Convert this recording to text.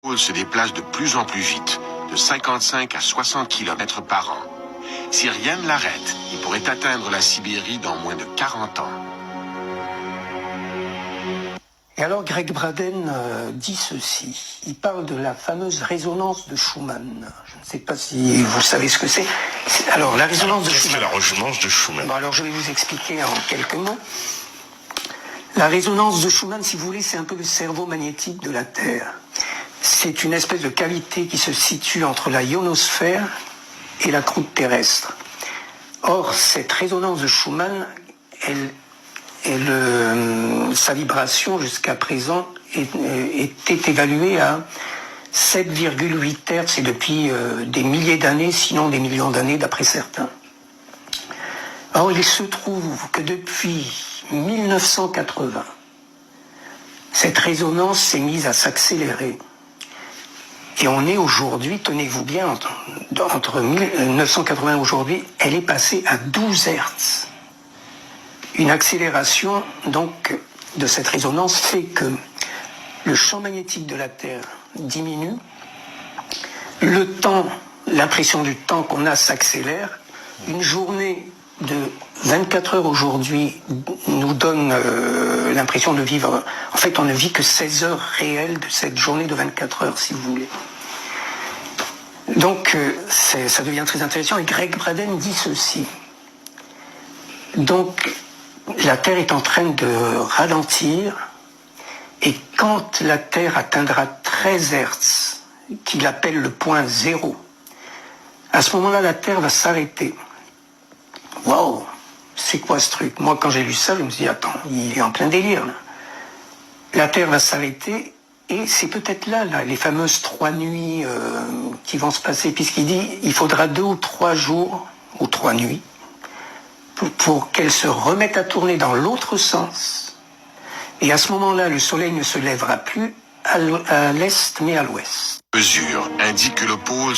pôle se déplace de plus en plus vite, de 55 à 60 km par an. Si rien ne l'arrête, il pourrait atteindre la Sibérie dans moins de 40 ans. Et alors Greg Braden dit ceci, il parle de la fameuse résonance de Schumann. Je ne sais pas si vous savez ce que c'est. Alors la résonance de Schumann. Qu'est-ce que la résonance de Schumann? Bon, alors je vais vous expliquer en quelques mots. La résonance de Schumann, si vous voulez, c'est un peu le cerveau magnétique de la Terre. C'est une espèce de cavité qui se situe entre la ionosphère et la croûte terrestre. Or, cette résonance de Schumann, sa vibration jusqu'à présent était évaluée à 7,8 Hz et depuis des milliers d'années, sinon des millions d'années d'après certains. Or, il se trouve que depuis 1980, cette résonance s'est mise à s'accélérer. Et on est aujourd'hui, tenez-vous bien, entre 1980 et aujourd'hui, elle est passée à 12 Hz. Une accélération donc de cette résonance fait que le champ magnétique de la Terre diminue, le temps, l'impression du temps qu'on a s'accélère, une journée de 24 heures aujourd'hui nous donne l'impression de vivre, en fait on ne vit que 16 heures réelles de cette journée de 24 heures si vous voulez. Donc ça devient très intéressant et Greg Braden dit ceci. Donc la Terre est en train de ralentir et quand la Terre atteindra 13 Hertz, qu'il appelle le point zéro, à ce moment-là la Terre va s'arrêter. Waouh, c'est quoi ce truc? Moi quand j'ai lu ça, je me suis dit attends, il est en plein délire là. La Terre va s'arrêter et c'est peut-être là les fameuses 3 nuits qui vont se passer, puisqu'il dit il faudra 2 ou 3 jours ou 3 nuits pour qu'elle se remette à tourner dans l'autre sens. Et à ce moment-là, le soleil ne se lèvera plus à l'est mais à l'ouest. Mesure indique que le pôle